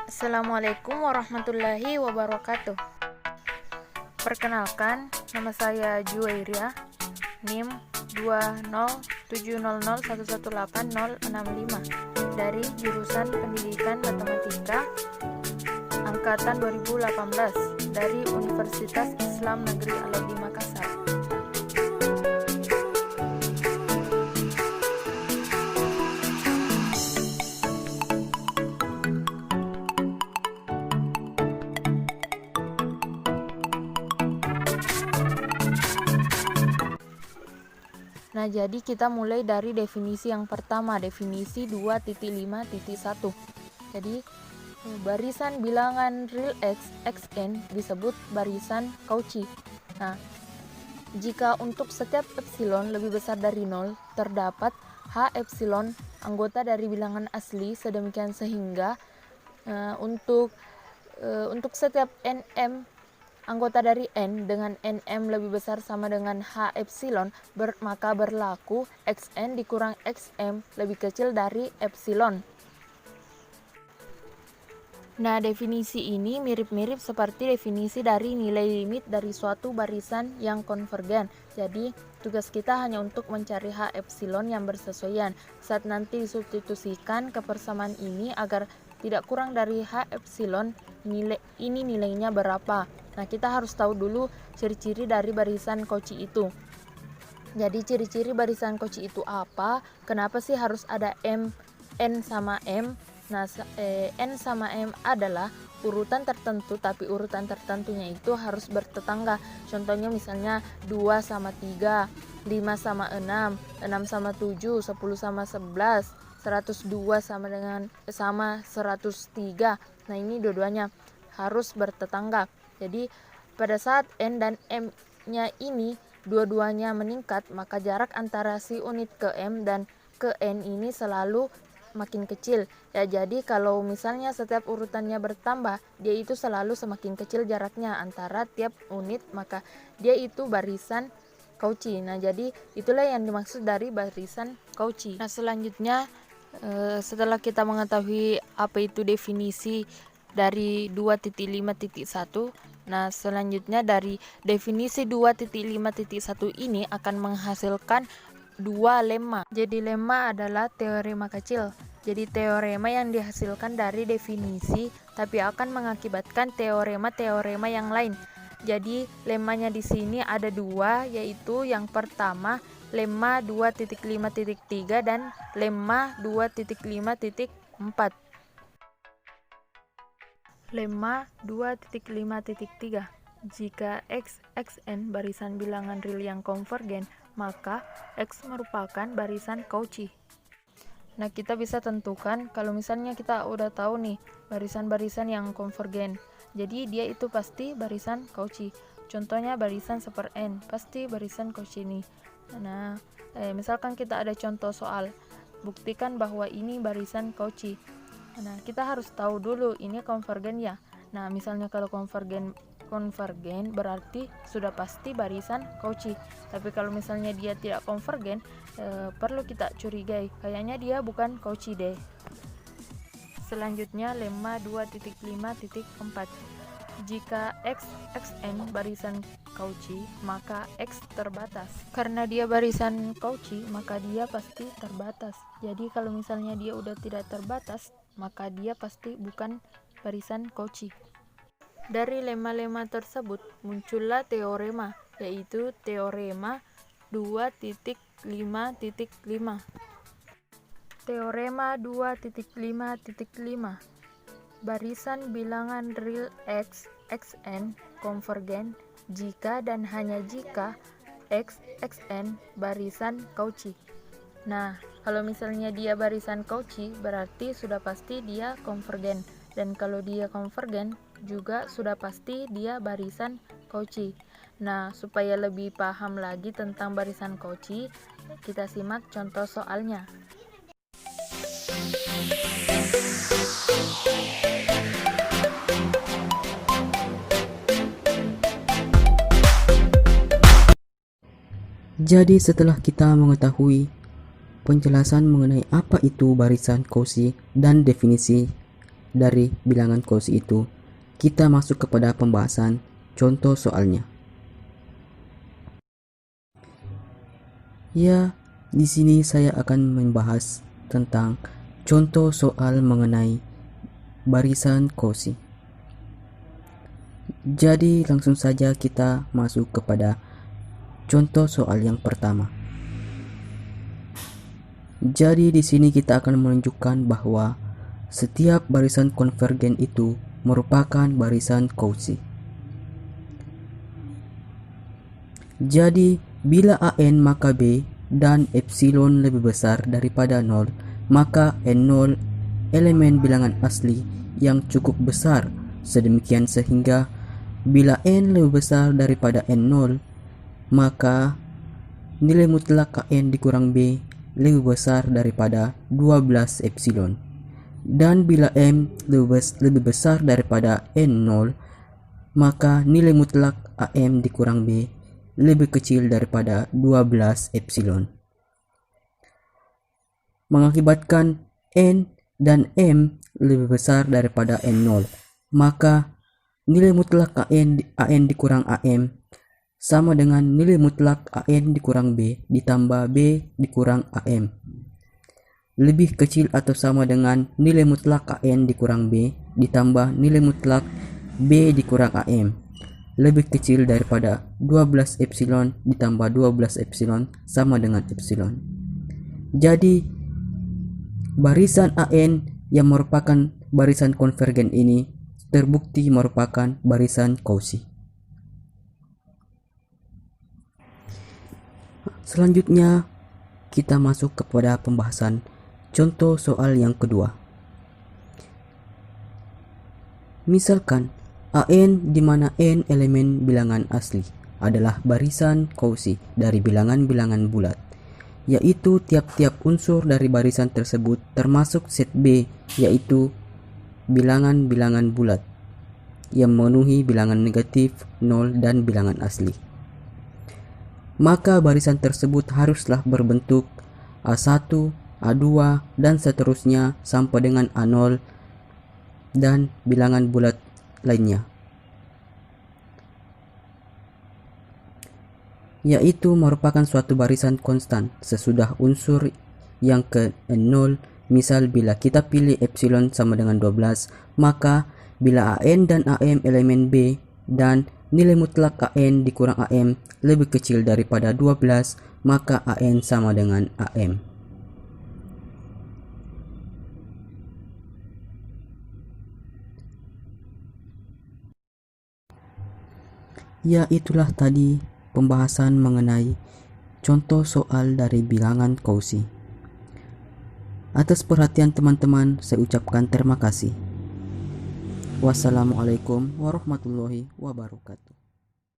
Assalamualaikum warahmatullahi wabarakatuh. Perkenalkan, nama saya Juwairia, NIM 20700118065 dari jurusan Pendidikan Matematika angkatan 2018 dari Universitas Islam Negeri Al-Azhar Makassar. Nah, jadi kita mulai dari definisi yang pertama, definisi 2.5.1. Jadi, barisan bilangan real x, xn disebut barisan Cauchy. Nah, jika untuk setiap epsilon lebih besar dari 0, terdapat h epsilon anggota dari bilangan asli sedemikian sehingga untuk setiap nm anggota dari n dengan nm lebih besar sama dengan h epsilon, maka berlaku xn dikurang xm lebih kecil dari epsilon. Nah, definisi ini mirip-mirip seperti definisi dari nilai limit dari suatu barisan yang konvergen. Jadi, tugas kita hanya untuk mencari h epsilon yang bersesuaian. Saat nanti disubstitusikan ke persamaan ini agar tidak kurang dari h epsilon, nilainya berapa. Nah, kita harus tahu dulu ciri-ciri dari barisan Cauchy itu. Jadi, ciri-ciri barisan Cauchy itu apa? Kenapa sih harus ada n sama m? Nah, n sama m adalah urutan tertentu, tapi urutan tertentunya itu harus bertetangga. Contohnya misalnya 2 sama 3, 5 sama 6, 6 sama 7, 10 sama 11, 102 sama 103. Nah, ini dua-duanya harus bertetangga. Jadi, pada saat n dan m-nya ini dua-duanya meningkat, maka jarak antara si unit ke m dan ke n ini selalu makin kecil. Ya, jadi kalau misalnya setiap urutannya bertambah, dia itu selalu semakin kecil jaraknya antara tiap unit, maka dia itu barisan Cauchy. Nah, jadi itulah yang dimaksud dari barisan Cauchy. Nah, selanjutnya setelah kita mengetahui apa itu definisi dari 2.5.1, nah selanjutnya dari definisi 2.5.1 ini akan menghasilkan dua lemma. Jadi lemma adalah teorema kecil. Jadi teorema yang dihasilkan dari definisi tapi akan mengakibatkan teorema-teorema yang lain. Jadi lemmanya di sini ada dua, yaitu yang pertama lemma 2.5.3 dan lemma 2.5.4. Lemma 2.5.3. Jika x, xn barisan bilangan real yang konvergen, maka x merupakan barisan Cauchy. Nah, kita bisa tentukan kalau misalnya kita udah tahu nih barisan-barisan yang konvergen. Jadi dia itu pasti barisan Cauchy. Contohnya barisan seper n, pasti barisan Cauchy nih. Nah, misalkan kita ada contoh soal, buktikan bahwa ini barisan Cauchy. Nah, kita harus tahu dulu ini konvergen ya. Nah, misalnya kalau konvergen berarti sudah pasti barisan Cauchy. Tapi kalau misalnya dia tidak konvergen, perlu kita curigai, kayaknya dia bukan Cauchy deh. Selanjutnya lemma 2.5.4. Jika x, xn barisan Cauchy, maka x terbatas. Karena dia barisan Cauchy, maka dia pasti terbatas. Jadi kalau misalnya dia udah tidak terbatas, maka dia pasti bukan barisan Cauchy. Dari lemma-lemma tersebut muncullah teorema, yaitu teorema 2.5.5. Teorema 2.5.5. Barisan bilangan real x, xn konvergen jika dan hanya jika x, xn barisan Cauchy. Nah, kalau misalnya dia barisan Cauchy, berarti sudah pasti dia konvergen. Dan kalau dia konvergen, juga sudah pasti dia barisan Cauchy. Nah, supaya lebih paham lagi tentang barisan Cauchy, kita simak contoh soalnya. Jadi setelah kita mengetahui penjelasan mengenai apa itu barisan Cauchy dan definisi dari bilangan Cauchy itu, kita masuk kepada pembahasan contoh soalnya. Ya, di sini saya akan membahas tentang contoh soal mengenai barisan Cauchy. Jadi langsung saja kita masuk kepada contoh soal yang pertama. Jadi di sini kita akan menunjukkan bahwa setiap barisan konvergen itu merupakan barisan Cauchy. Jadi bila AN maka B dan epsilon lebih besar daripada 0, maka N0 elemen bilangan asli yang cukup besar, sedemikian sehingga bila N lebih besar daripada N0, maka nilai mutlak KN dikurang B lebih besar daripada 12 epsilon. Dan bila M lebih besar daripada N0, maka nilai mutlak AM dikurang B lebih kecil daripada 12 epsilon. Mengakibatkan N dan M lebih besar daripada N0, maka nilai mutlak AN dikurang AM sama dengan nilai mutlak AN dikurang B ditambah B dikurang AM. Lebih kecil atau sama dengan nilai mutlak AN dikurang B ditambah nilai mutlak B dikurang AM. Lebih kecil daripada 12 epsilon ditambah 12 epsilon sama dengan epsilon. Jadi barisan AN yang merupakan barisan konvergen ini terbukti merupakan barisan Cauchy. Selanjutnya kita masuk kepada pembahasan contoh soal yang kedua. Misalkan AN di mana N elemen bilangan asli adalah barisan Cauchy dari bilangan-bilangan bulat, yaitu tiap-tiap unsur dari barisan tersebut termasuk set B, yaitu bilangan-bilangan bulat yang memenuhi bilangan negatif, 0, dan bilangan asli. Maka barisan tersebut haruslah berbentuk A1, A2, dan seterusnya sampai dengan A0 dan bilangan bulat lainnya, yaitu merupakan suatu barisan konstan sesudah unsur yang ke N0. Misal bila kita pilih epsilon sama dengan 12, maka bila AN dan AM elemen B dan nilai mutlak AN dikurang AM lebih kecil daripada 12, maka AN sama dengan AM. Ya, itulah tadi pembahasan mengenai contoh soal dari bilangan Cauchy. Atas perhatian teman-teman, saya ucapkan terima kasih. Wassalamualaikum warahmatullahi wabarakatuh.